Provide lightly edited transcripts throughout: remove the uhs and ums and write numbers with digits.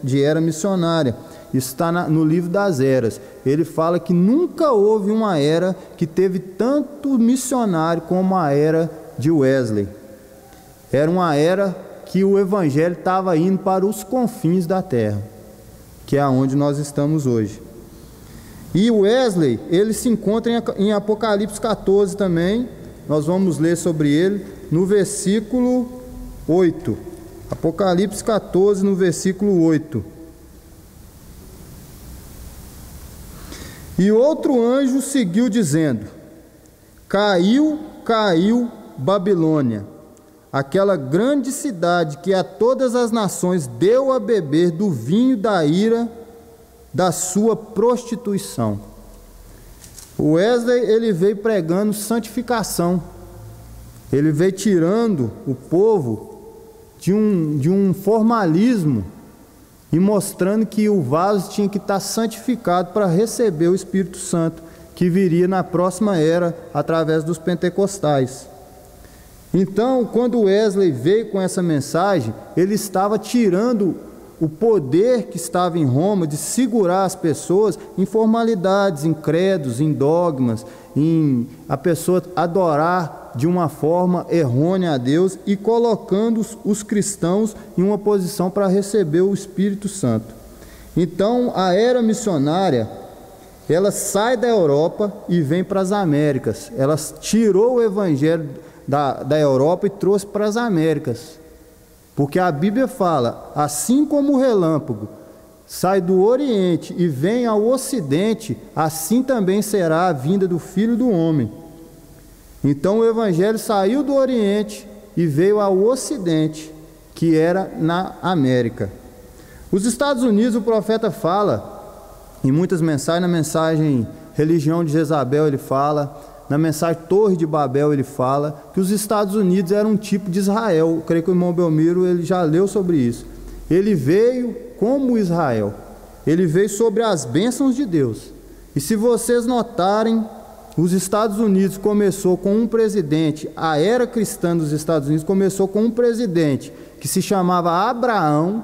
de era missionária. Está no livro das eras. Ele fala que nunca houve uma era que teve tanto missionário como a era de Wesley. Era uma era que o evangelho estava indo para os confins da terra, que é onde nós estamos hoje. E Wesley, ele se encontra em Apocalipse 14 também. Nós vamos ler sobre ele no versículo 8. Apocalipse 14, no versículo 8. E outro anjo seguiu dizendo: Caiu, caiu Babilônia, aquela grande cidade que a todas as nações deu a beber do vinho da ira da sua prostituição. O Wesley, ele veio pregando santificação. Ele veio tirando o povo de um formalismo e mostrando que o vaso tinha que estar santificado para receber o Espírito Santo, que viria na próxima era através dos pentecostais. Então, quando Wesley veio com essa mensagem, ele estava tirando o poder que estava em Roma de segurar as pessoas em formalidades, em credos, em dogmas, em a pessoa adorar de uma forma errônea a Deus e colocando os cristãos em uma posição para receber o Espírito Santo. Então, a era missionária, ela sai da Europa e vem para as Américas. Ela tirou o evangelho da Europa e trouxe para as Américas. Porque a Bíblia fala, assim como o relâmpago sai do Oriente e vem ao Ocidente, assim também será a vinda do Filho do Homem. Então o Evangelho saiu do Oriente e veio ao Ocidente, que era na América. Os Estados Unidos, o profeta fala, em muitas mensagens, na mensagem Religião de Jezabel ele fala, na mensagem Torre de Babel ele fala que os Estados Unidos eram um tipo de Israel. Eu creio que o irmão Belmiro ele já leu sobre isso. Ele veio como Israel. Ele veio sobre as bênçãos de Deus. E se vocês notarem, os Estados Unidos começou com um presidente, a era cristã dos Estados Unidos começou com um presidente que se chamava Abraão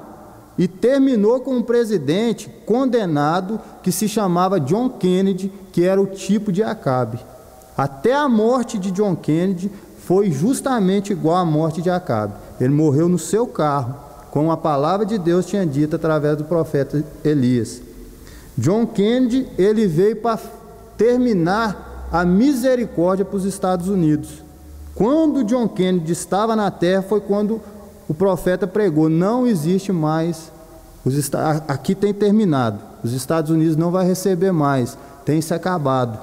e terminou com um presidente condenado que se chamava John Kennedy, que era o tipo de Acabe. Até a morte de John Kennedy foi justamente igual à morte de Acabe. Ele morreu no seu carro, como a palavra de Deus tinha dito através do profeta Elias. John Kennedy, ele veio para terminar a misericórdia para os Estados Unidos. Quando John Kennedy estava na terra, foi quando o profeta pregou: não existe mais, aqui tem terminado, os Estados Unidos não vai receber mais, tem se acabado.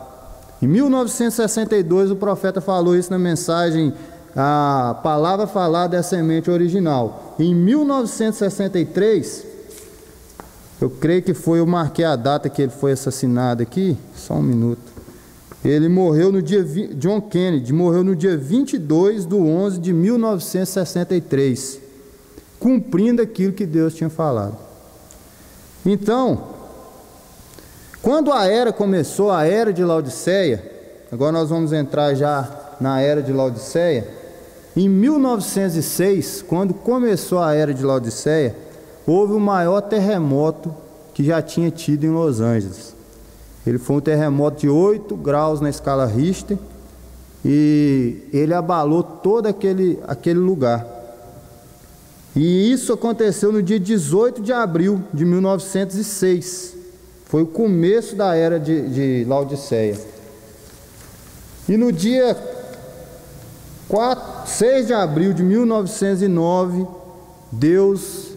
Em 1962 o profeta falou isso na mensagem A Palavra Falada é a Semente Original. Em 1963, eu creio que foi, eu marquei a data que ele foi assassinado aqui, só um minuto. Ele morreu no dia, John Kennedy morreu no dia 22 de 11 de 1963, cumprindo aquilo que Deus tinha falado. Então, quando a era começou, a era de Laodiceia, agora nós vamos entrar já na era de Laodiceia. Em 1906, quando começou a era de Laodiceia, houve o maior terremoto que já tinha tido em Los Angeles. Ele foi um terremoto de 8 graus na escala Richter e ele abalou todo aquele lugar. E isso aconteceu no dia 18 de abril de 1906. Foi o começo da era de Laodiceia. E no dia 6 de abril de 1909, Deus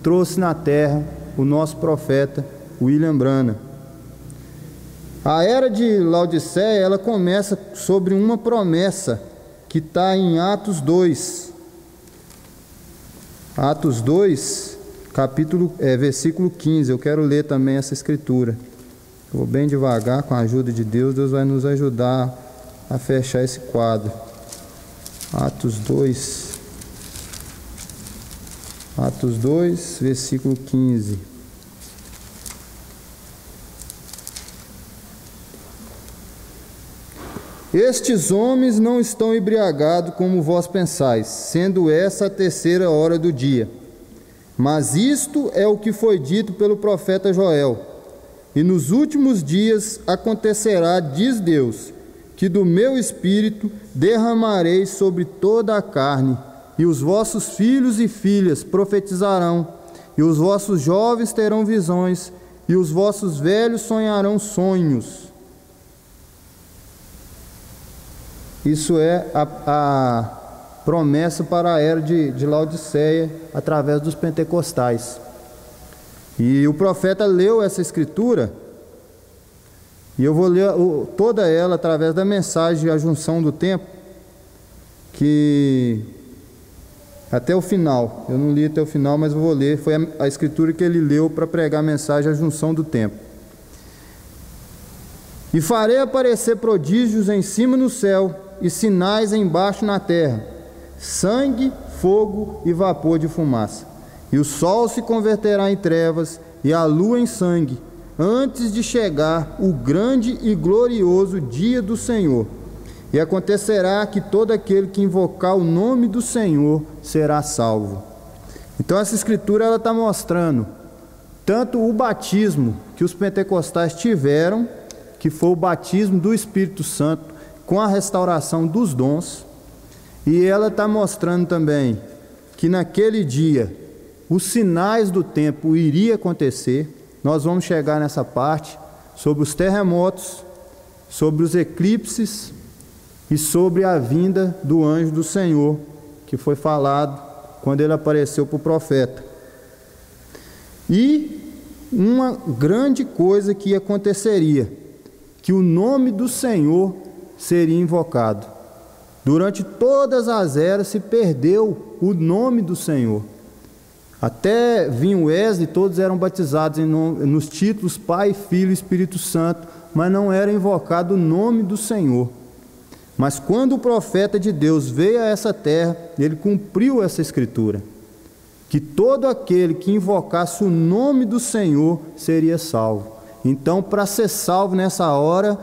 trouxe na terra o nosso profeta William Branham. A era de Laodiceia, ela começa sobre uma promessa que está em Atos 2. Atos 2, versículo 15. Eu quero ler também essa escritura. Vou bem devagar, com a ajuda de Deus. Deus vai nos ajudar a fechar esse quadro. Atos 2, versículo 15. Estes homens não estão embriagados como vós pensais, sendo essa a terceira hora do dia. Mas isto é o que foi dito pelo profeta Joel: e nos últimos dias acontecerá, diz Deus, que do meu espírito derramarei sobre toda a carne, e os vossos filhos e filhas profetizarão, e os vossos jovens terão visões, e os vossos velhos sonharão sonhos. Isso é a promessa para a era de Laodiceia através dos pentecostais. E o profeta leu essa escritura, e eu vou ler toda ela através da mensagem A Junção do Tempo, que até o final, eu não li até o final, mas eu vou ler, foi a escritura que ele leu para pregar a mensagem A Junção do Tempo. E farei aparecer prodígios em cima no céu e sinais embaixo na terra, sangue, fogo e vapor de fumaça. E o sol se converterá em trevas e a lua em sangue, antes de chegar o grande e glorioso dia do Senhor. E acontecerá que todo aquele que invocar o nome do Senhor será salvo. Então essa escritura ela está mostrando tanto o batismo que os pentecostais tiveram, que foi o batismo do Espírito Santo com a restauração dos dons, e ela está mostrando também que naquele dia os sinais do tempo iriam acontecer. Nós vamos chegar nessa parte sobre os terremotos, sobre os eclipses e sobre a vinda do anjo do Senhor, que foi falado quando ele apareceu para o profeta. E uma grande coisa que aconteceria, que o nome do Senhor seria invocado. Durante todas as eras se perdeu o nome do Senhor. Até vinha o Wesley, todos eram batizados nos títulos Pai, Filho e Espírito Santo, mas não era invocado o nome do Senhor. Mas quando o profeta de Deus veio a essa terra, ele cumpriu essa escritura, que todo aquele que invocasse o nome do Senhor seria salvo. Então, para ser salvo nessa hora,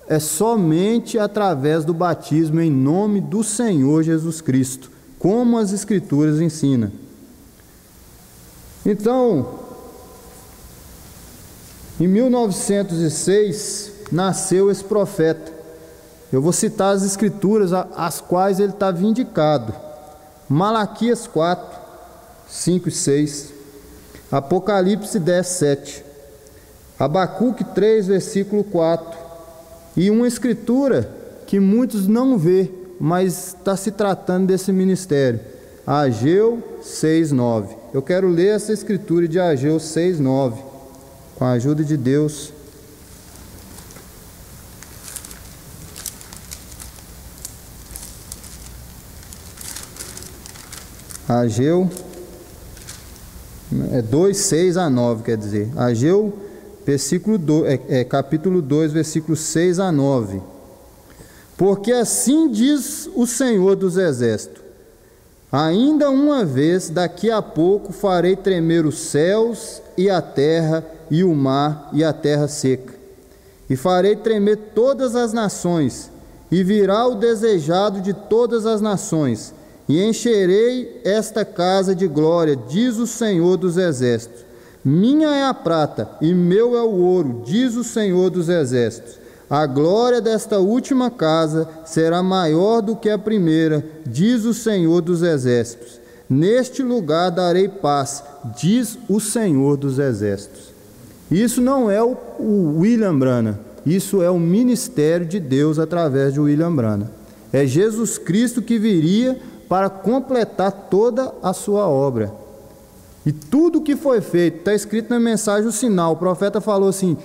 é somente através do batismo em nome do Senhor Jesus Cristo, como as escrituras ensinam. Então, em 1906, nasceu esse profeta. Eu vou citar as escrituras às quais ele está vindicado. Malaquias 4, 5 e 6, Apocalipse 10, 7, Abacuque 3, versículo 4, e uma escritura que muitos não vê, mas está se tratando desse ministério, Ageu 6, 9. Eu quero ler essa escritura de Ageu 6, 9, com a ajuda de Deus. Ageu 2, 6 a 9, quer dizer. Ageu, capítulo 2, versículos 6 a 9. Porque assim diz o Senhor dos Exércitos: ainda uma vez, daqui a pouco, farei tremer os céus e a terra, e o mar e a terra seca. E farei tremer todas as nações, e virá o desejado de todas as nações, e encherei esta casa de glória, diz o Senhor dos Exércitos. Minha é a prata, e meu é o ouro, diz o Senhor dos Exércitos. A glória desta última casa será maior do que a primeira, diz o Senhor dos Exércitos. Neste lugar darei paz, diz o Senhor dos Exércitos. Isso não é o William Branham, isso é o ministério de Deus através de William Branham. É Jesus Cristo que viria para completar toda a sua obra. E tudo que foi feito, está escrito na mensagem o sinal, o profeta falou assim: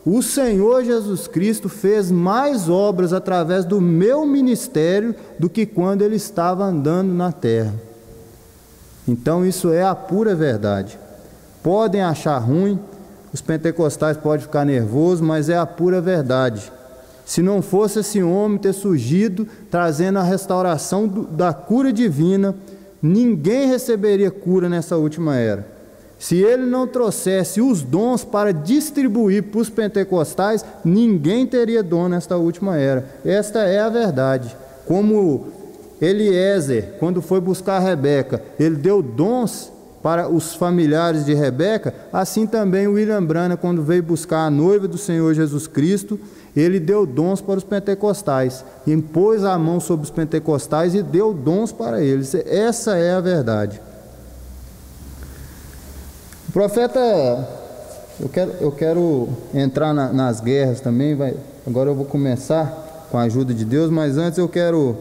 o Senhor Jesus Cristo fez mais obras através do meu ministério do que quando ele estava andando na terra. Então isso é a pura verdade. Podem achar ruim, os pentecostais podem ficar nervosos, mas é a pura verdade. Se não fosse esse homem ter surgido, trazendo a restauração da cura divina, ninguém receberia cura nessa última era. Se ele não trouxesse os dons para distribuir para os pentecostais, ninguém teria dom nesta última era. Esta é a verdade. Como Eliezer, quando foi buscar a Rebeca, ele deu dons para os familiares de Rebeca, assim também o William Branham, quando veio buscar a noiva do Senhor Jesus Cristo, ele deu dons para os pentecostais, impôs a mão sobre os pentecostais e deu dons para eles. Essa é a verdade. O profeta, eu quero entrar nas guerras também, agora eu vou começar com a ajuda de Deus, mas antes eu quero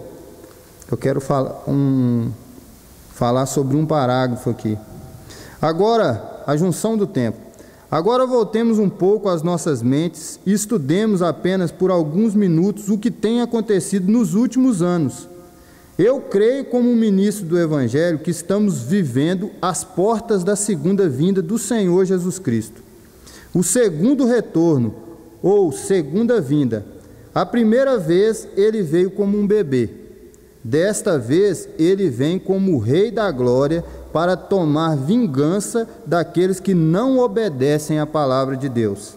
falar sobre um parágrafo aqui. Agora, a junção do tempo. Agora voltemos um pouco às nossas mentes e estudemos apenas por alguns minutos o que tem acontecido nos últimos anos. Eu creio, como ministro do Evangelho, que estamos vivendo as portas da segunda vinda do Senhor Jesus Cristo. O segundo retorno, ou segunda vinda. A primeira vez ele veio como um bebê. Desta vez ele vem como o Rei da Glória para tomar vingança daqueles que não obedecem à palavra de Deus.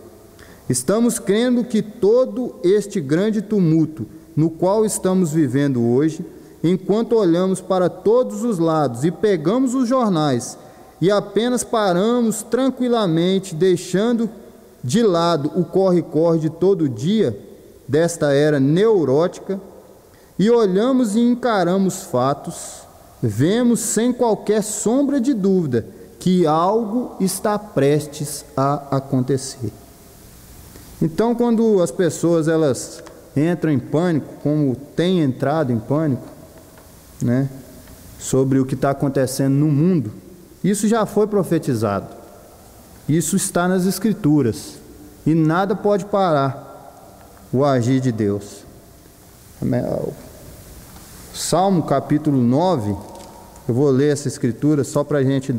Estamos crendo que todo este grande tumulto no qual estamos vivendo hoje, enquanto olhamos para todos os lados e pegamos os jornais e apenas paramos tranquilamente, deixando de lado o corre-corre de todo dia desta era neurótica, e olhamos e encaramos fatos, vemos sem qualquer sombra de dúvida que algo está prestes a acontecer. Então, quando as pessoas elas entram em pânico, como têm entrado em pânico, né, sobre o que está acontecendo no mundo, isso já foi profetizado, isso está nas Escrituras, e nada pode parar o agir de Deus. Salmo capítulo 9, eu vou ler essa escritura só para a gente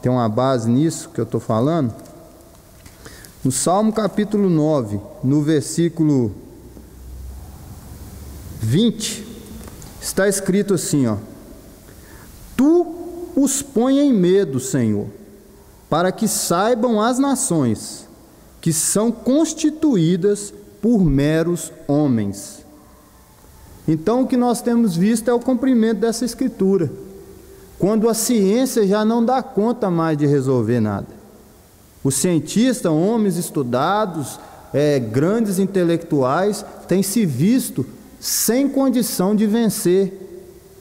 ter uma base nisso que eu estou falando. No Salmo capítulo 9, no versículo 20, está escrito assim, ó: Tu os põe em medo, Senhor, para que saibam as nações que são constituídas por meros homens. Então, o que nós temos visto é o cumprimento dessa escritura, quando a ciência já não dá conta mais de resolver nada. Os cientistas, homens estudados, grandes intelectuais, têm se visto sem condição de vencer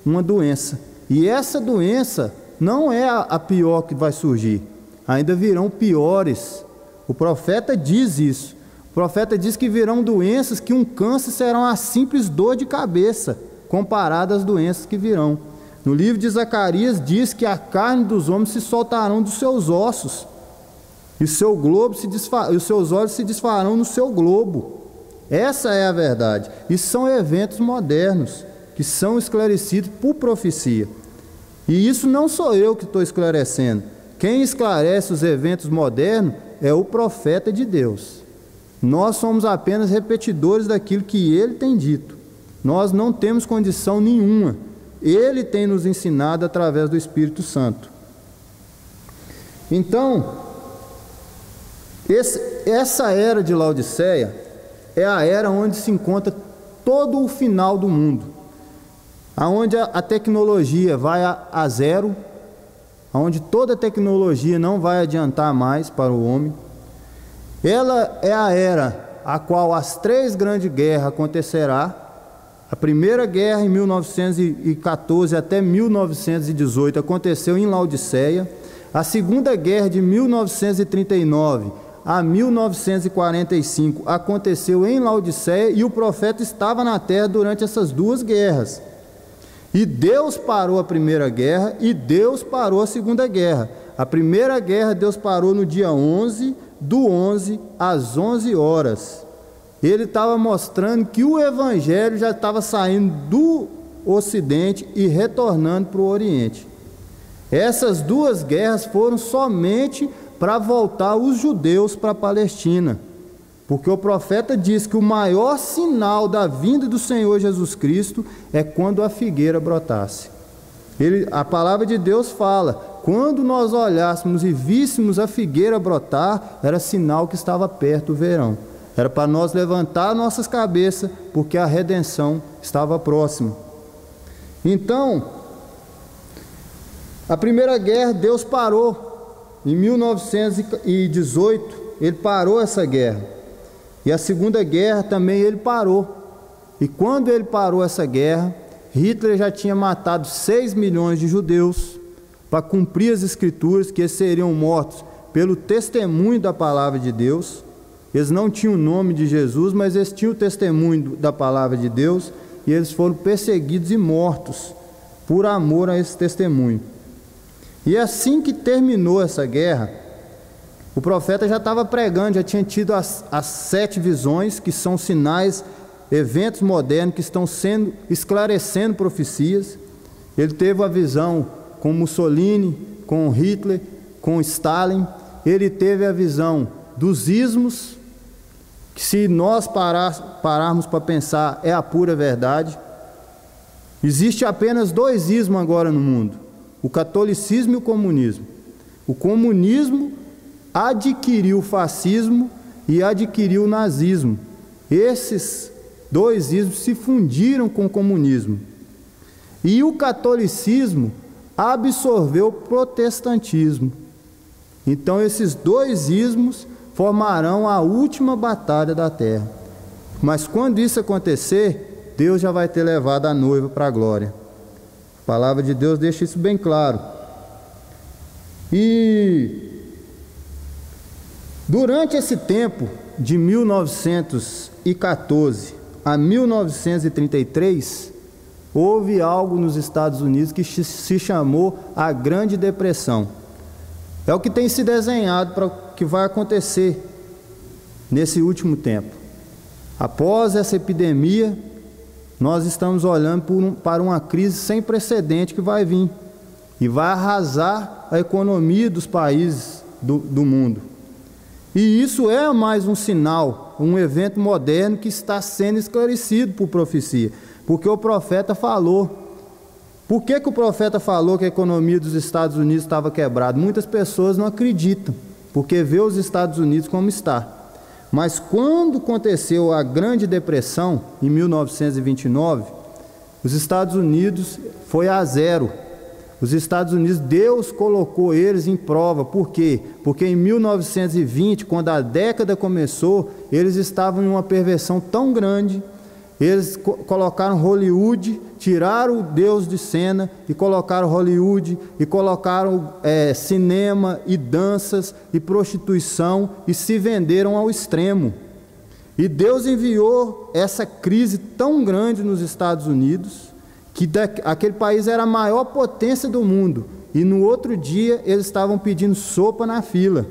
uma doença. E essa doença não é a pior que vai surgir, ainda virão piores. O profeta diz isso. O profeta diz que virão doenças que um câncer será uma simples dor de cabeça, comparada às doenças que virão. No livro de Zacarias diz que a carne dos homens se soltarão dos seus ossos, e os seus olhos se desfarão no seu globo. Essa é a verdade. E são eventos modernos, que são esclarecidos por profecia. E isso não sou eu que estou esclarecendo. Quem esclarece os eventos modernos é o profeta de Deus. Nós somos apenas repetidores daquilo que ele tem dito. Nós não temos condição nenhuma. Ele tem nos ensinado através do Espírito Santo. Então, essa era de Laodiceia é a era onde se encontra todo o final do mundo, aonde a tecnologia vai a zero, aonde toda a tecnologia não vai adiantar mais para o homem. Ela é a era a qual as 3 grandes guerras acontecerá. A primeira guerra em 1914 até 1918 aconteceu em Laodiceia. A segunda guerra de 1939 a 1945 aconteceu em Laodiceia, e o profeta estava na terra durante essas 2 guerras. E Deus parou a primeira guerra e Deus parou a segunda guerra. A primeira guerra Deus parou no dia 11 do 11 às 11 horas. Ele estava mostrando que o Evangelho já estava saindo do Ocidente e retornando para o Oriente. Essas 2 guerras foram somente para voltar os judeus para a Palestina, porque o profeta diz que o maior sinal da vinda do Senhor Jesus Cristo é quando a figueira brotasse. A palavra de Deus fala: quando nós olhássemos e víssemos a figueira brotar, era sinal que estava perto o verão. Era para nós levantar nossas cabeças, porque a redenção estava próxima. Então, A Primeira Guerra, Deus parou. Em 1918, Ele parou essa guerra. E a Segunda Guerra também Ele parou. E quando Ele parou essa guerra, Hitler já tinha matado 6 milhões de judeus para cumprir as Escrituras, que eles seriam mortos pelo testemunho da palavra de Deus. Eles não tinham o nome de Jesus, mas eles tinham o testemunho da palavra de Deus, e eles foram perseguidos e mortos por amor a esse testemunho. E assim que terminou essa guerra, o profeta já estava pregando, já tinha tido as 7 visões, que são sinais, eventos modernos que estão esclarecendo profecias. Ele teve a visão com Mussolini, com Hitler, com Stalin. Ele teve a visão dos ismos, que se nós pararmos para pensar, é a pura verdade. Existe apenas 2 ismos agora no mundo: o catolicismo e o comunismo. O comunismo adquiriu o fascismo e adquiriu o nazismo. Esses 2 ismos se fundiram com o comunismo. E o catolicismo absorveu o protestantismo. Então esses 2 ismos formarão a última batalha da terra. Mas quando isso acontecer, Deus já vai ter levado a noiva para a glória. A palavra de Deus deixa isso bem claro. E durante esse tempo, de 1914 a 1933, houve algo nos Estados Unidos que se chamou a Grande Depressão. É o que tem se desenhado para o que vai acontecer nesse último tempo. Após essa epidemia, nós estamos olhando para uma crise sem precedente que vai vir e vai arrasar a economia dos países do mundo. E isso é mais um sinal, um evento moderno que está sendo esclarecido por profecia, porque o profeta falou. Por que o profeta falou que a economia dos Estados Unidos estava quebrada? Muitas pessoas não acreditam, porque vê os Estados Unidos como está. Mas quando aconteceu a Grande Depressão, em 1929, os Estados Unidos foi a zero. Os Estados Unidos, Deus colocou eles em prova. Por quê? Porque em 1920, quando a década começou, eles estavam em uma perversão tão grande. Eles colocaram Hollywood, tiraram o Deus de cena e colocaram Hollywood, e colocaram cinema e danças e prostituição, e se venderam ao extremo. E Deus enviou essa crise tão grande nos Estados Unidos, que aquele país era a maior potência do mundo, e no outro dia eles estavam pedindo sopa na fila.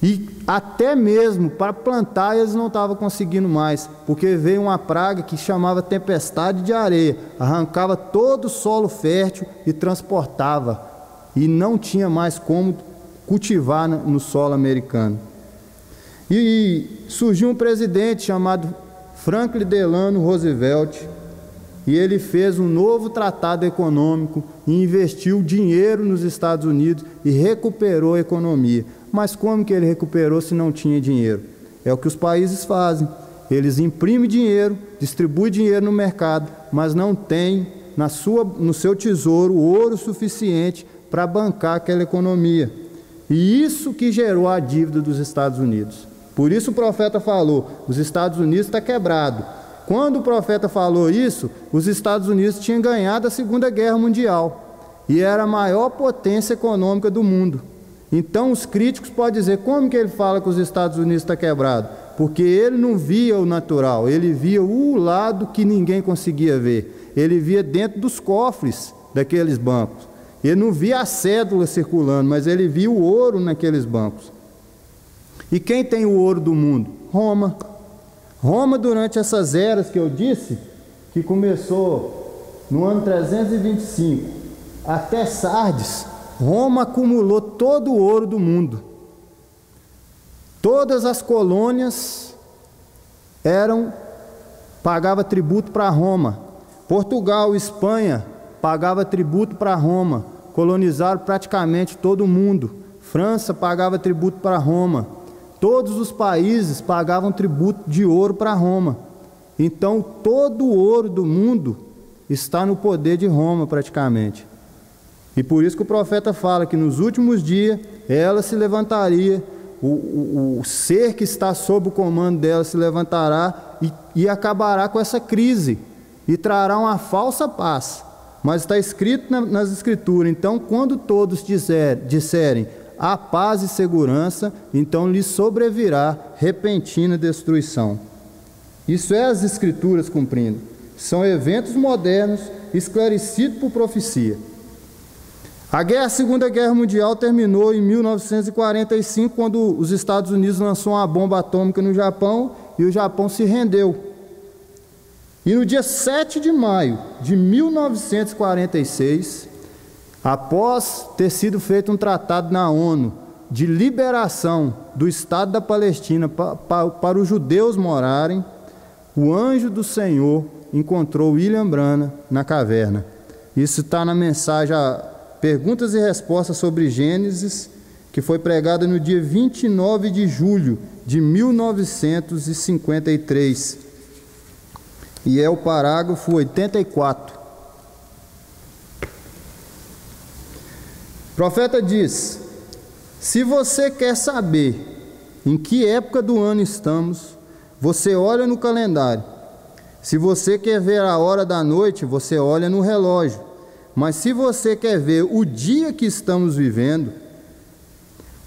E até mesmo para plantar eles não estavam conseguindo mais, porque veio uma praga que chamava tempestade de areia, arrancava todo o solo fértil e transportava, e não tinha mais como cultivar no solo americano. E surgiu um presidente chamado Franklin Delano Roosevelt, e ele fez um novo tratado econômico e investiu dinheiro nos Estados Unidos e recuperou a economia. Mas como que ele recuperou se não tinha dinheiro? É o que os países fazem. Eles imprimem dinheiro, distribuem dinheiro no mercado, mas não tem no seu tesouro ouro suficiente para bancar aquela economia. E isso que gerou a dívida dos Estados Unidos. Por isso o profeta falou, os Estados Unidos está quebrado. Quando o profeta falou isso, os Estados Unidos tinham ganhado a Segunda Guerra Mundial e era a maior potência econômica do mundo. Então os críticos podem dizer, como que ele fala que os Estados Unidos está quebrado? Porque ele não via o natural, ele via o lado que ninguém conseguia ver. Ele via dentro dos cofres daqueles bancos. Ele não via a cédula circulando, mas ele via o ouro naqueles bancos. E quem tem o ouro do mundo? Roma. Roma, durante essas eras que eu disse, que começou no ano 325 até Sardes, Roma acumulou todo o ouro do mundo. Todas as colônias pagavam tributo para Roma. Portugal e Espanha pagavam tributo para Roma, colonizaram praticamente todo o mundo. França pagava tributo para Roma. Todos os países pagavam tributo de ouro para Roma. Então todo o ouro do mundo está no poder de Roma praticamente. E por isso que o profeta fala que nos últimos dias ela se levantaria, o ser que está sob o comando dela se levantará e acabará com essa crise e trará uma falsa paz. Mas está escrito nas Escrituras, então quando todos disserem a paz e segurança, então lhes sobrevirá repentina destruição. Isso é as Escrituras cumprindo. São eventos modernos esclarecidos por profecia. A Segunda Guerra Mundial terminou em 1945, quando os Estados Unidos lançou uma bomba atômica no Japão e o Japão se rendeu. E no dia 7 de maio de 1946, após ter sido feito um tratado na ONU de liberação do Estado da Palestina para os judeus morarem, o anjo do Senhor encontrou William Branham na caverna. Isso está na mensagem Perguntas e Respostas sobre Gênesis, que foi pregada no dia 29 de julho de 1953. E é o parágrafo 84. O profeta diz: se você quer saber em que época do ano estamos, você olha no calendário. Se você quer ver a hora da noite, você olha no relógio. Mas se você quer ver o dia que estamos vivendo,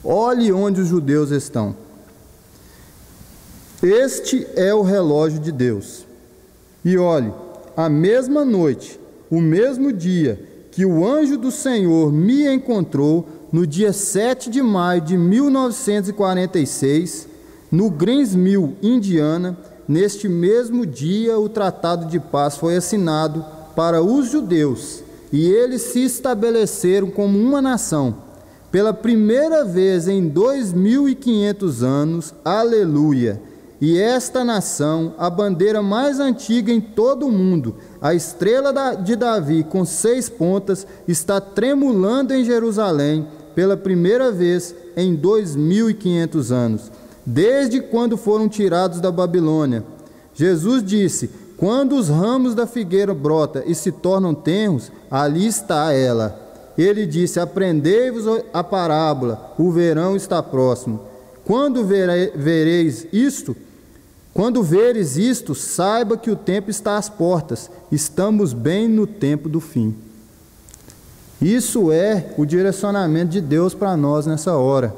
olhe onde os judeus estão. Este é o relógio de Deus. E olhe, a mesma noite, o mesmo dia que o anjo do Senhor me encontrou, no dia 7 de maio de 1946, no Greensmill, Indiana, neste mesmo dia o Tratado de Paz foi assinado para os judeus, e eles se estabeleceram como uma nação. Pela primeira vez em 2500 anos, aleluia! E esta nação, a bandeira mais antiga em todo o mundo, a estrela de Davi com 6 pontas, está tremulando em Jerusalém pela primeira vez em 2500 anos, desde quando foram tirados da Babilônia. Jesus disse: quando os ramos da figueira brotam e se tornam tenros, ali está ela. Ele disse: aprendei-vos a parábola, o verão está próximo. Quando vereis isto, saiba que o tempo está às portas, estamos bem no tempo do fim. Isso é o direcionamento de Deus para nós nessa hora.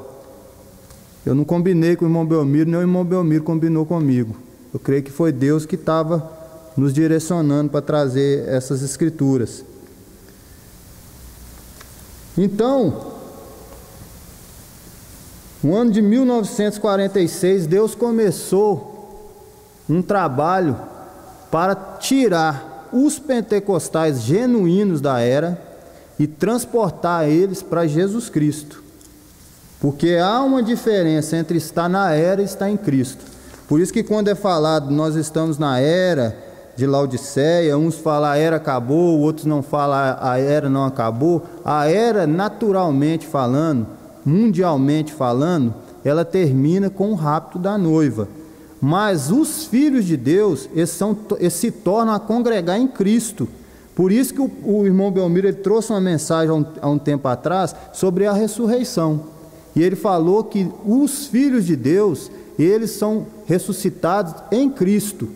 Eu não combinei com o irmão Belmiro, nem o irmão Belmiro combinou comigo. Eu creio que foi Deus que estava nos direcionando para trazer essas escrituras. Então, no ano de 1946, Deus começou um trabalho para tirar os pentecostais genuínos da era e transportar eles para Jesus Cristo. Porque há uma diferença entre estar na era e estar em Cristo. Por isso que quando é falado nós estamos na era de Laodiceia, uns falam a era acabou, outros não falam a era não acabou. A era, naturalmente falando, mundialmente falando, ela termina com o rapto da noiva. Mas os filhos de Deus, eles se tornam a congregar em Cristo. Por isso que o irmão Belmiro ele trouxe uma mensagem há um tempo atrás sobre a ressurreição. E ele falou que os filhos de Deus, eles são ressuscitados em Cristo.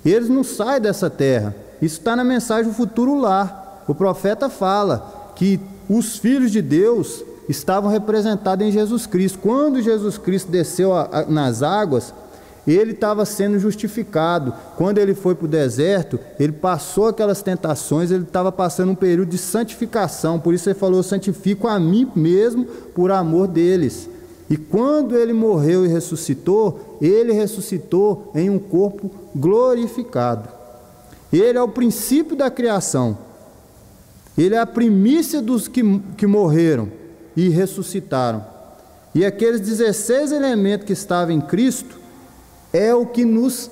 Eles não saem dessa terra. Isso está na mensagem do futuro lar. O profeta fala que os filhos de Deus estavam representados em Jesus Cristo. Quando Jesus Cristo desceu nas águas, ele estava sendo justificado. Quando ele foi para o deserto, ele passou aquelas tentações, ele estava passando um período de santificação. Por isso ele falou: santifico a mim mesmo por amor deles. E quando ele morreu e ressuscitou, ele ressuscitou em um corpo glorificado. Ele é o princípio da criação. Ele é a primícia dos que morreram e ressuscitaram. E aqueles 16 elementos que estavam em Cristo é o que nos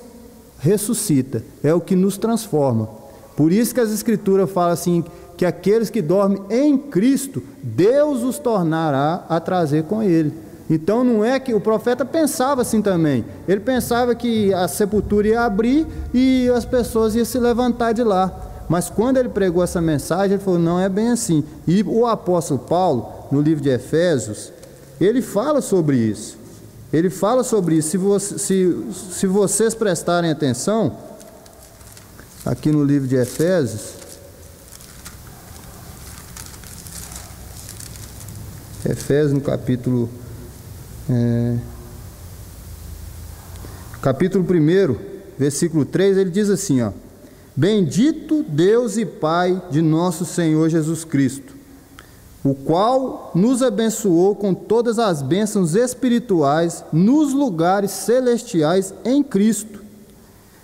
ressuscita, é o que nos transforma. Por isso que as Escrituras falam assim, que aqueles que dormem em Cristo, Deus os tornará a trazer com Ele. Então não é que o profeta pensava assim também. Ele pensava que a sepultura ia abrir e as pessoas iam se levantar de lá. Mas quando ele pregou essa mensagem, ele falou, não é bem assim. E o apóstolo Paulo, no livro de Efésios, ele fala sobre isso. Ele fala sobre isso. Se vocês prestarem atenção, aqui no livro de Efésios, no capítulo 1, versículo 3, ele diz assim, ó: Bendito Deus e Pai de nosso Senhor Jesus Cristo, o qual nos abençoou com todas as bênçãos espirituais nos lugares celestiais em Cristo,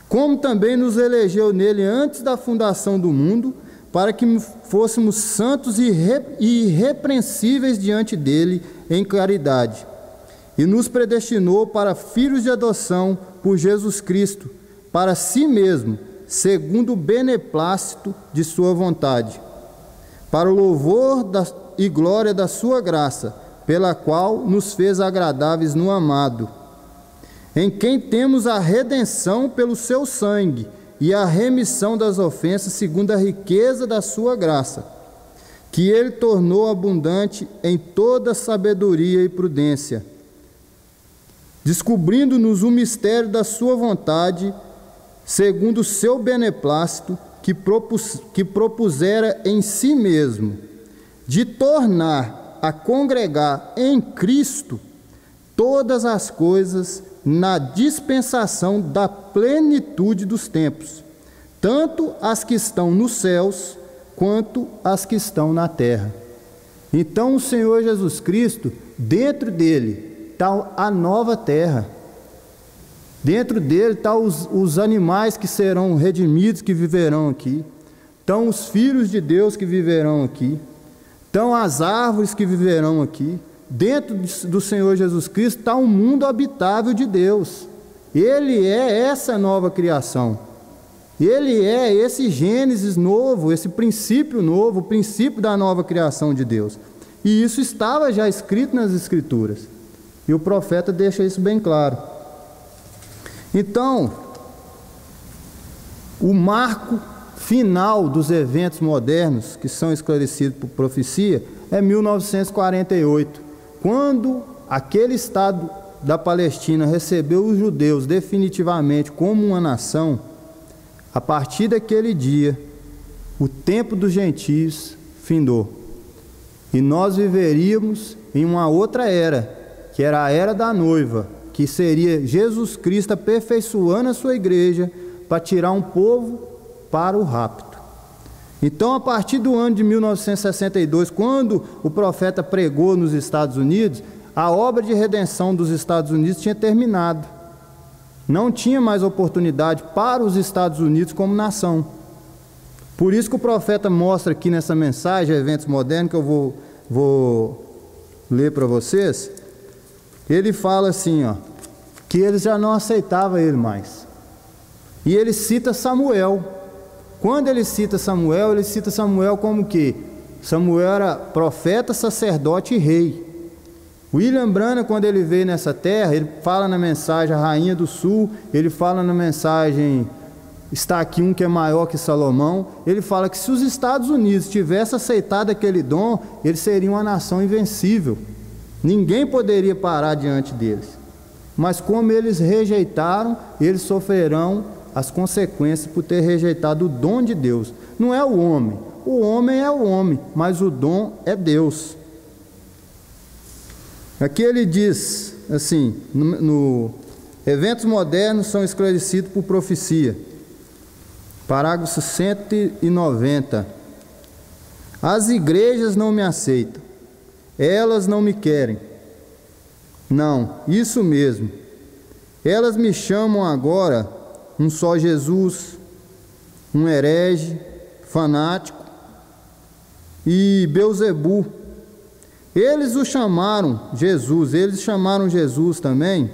como também nos elegeu nele antes da fundação do mundo, para que fôssemos santos e irrepreensíveis diante dele em caridade, e nos predestinou para filhos de adoção por Jesus Cristo, para si mesmo, segundo o beneplácito de sua vontade, para o louvor e glória da sua graça, pela qual nos fez agradáveis no amado, em quem temos a redenção pelo seu sangue, e a remissão das ofensas segundo a riqueza da sua graça, que ele tornou abundante em toda sabedoria e prudência, descobrindo-nos o mistério da sua vontade, segundo o seu beneplácito, que propusera em si mesmo, de tornar a congregar em Cristo todas as coisas na dispensação da plenitude dos tempos, tanto as que estão nos céus, quanto as que estão na terra. Então o Senhor Jesus Cristo, dentro dele está a nova terra, dentro dele estão os animais que serão redimidos, que viverão aqui, estão os filhos de Deus que viverão aqui, estão as árvores que viverão aqui. Dentro do Senhor Jesus Cristo está um mundo habitável de Deus. Ele é essa nova criação. Ele é esse Gênesis novo, esse princípio novo, o princípio da nova criação de Deus. E isso estava já escrito nas Escrituras. E o profeta deixa isso bem claro. Então, o marco final dos eventos modernos, que são esclarecidos por profecia, é 1948. Quando aquele estado da Palestina recebeu os judeus definitivamente como uma nação, a partir daquele dia, o tempo dos gentios findou. E nós viveríamos em uma outra era, que era a era da noiva, que seria Jesus Cristo aperfeiçoando a sua igreja para tirar um povo para o rapto. Então, a partir do ano de 1962, quando o profeta pregou nos Estados Unidos, a obra de redenção dos Estados Unidos tinha terminado. Não tinha mais oportunidade para os Estados Unidos como nação. Por isso que o profeta mostra aqui nessa mensagem, Eventos Modernos, que eu vou ler para vocês. Ele fala assim, ó, que eles já não aceitavam ele mais. E ele cita Samuel. Quando ele cita Samuel como que? Samuel era profeta, sacerdote e rei. William Branham, quando ele veio nessa terra, ele fala na mensagem A Rainha do Sul, ele fala na mensagem Está aqui um que é maior que Salomão, ele fala que se os Estados Unidos tivessem aceitado aquele dom, eles seriam uma nação invencível. Ninguém poderia parar diante deles. Mas como eles rejeitaram, eles sofrerão as consequências por ter rejeitado o dom de Deus. Não é o homem é o homem, mas o dom é Deus. Aqui ele diz assim, no Eventos Modernos são esclarecidos por profecia, parágrafo 190. As igrejas não me aceitam, elas não me querem. Não, isso mesmo, elas me chamam agora um só Jesus, um herege, fanático e Belzebu. Eles o chamaram Jesus, eles chamaram Jesus também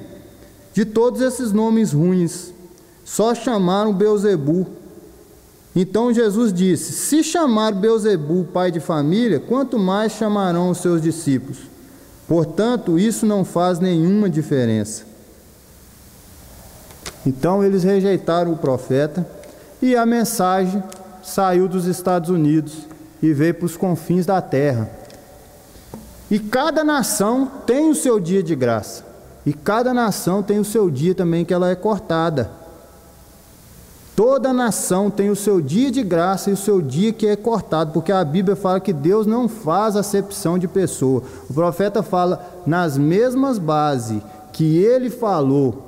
de todos esses nomes ruins, só chamaram Belzebu. Então Jesus disse: se chamar Belzebu pai de família, quanto mais chamarão os seus discípulos? Portanto, isso não faz nenhuma diferença. Então eles rejeitaram o profeta, e a mensagem saiu dos Estados Unidos e veio para os confins da terra. E cada nação tem o seu dia de graça. E cada nação tem o seu dia também que ela é cortada. Toda nação tem o seu dia de graça e o seu dia que é cortado, porque a Bíblia fala que Deus não faz acepção de pessoa. O profeta fala nas mesmas bases que ele falou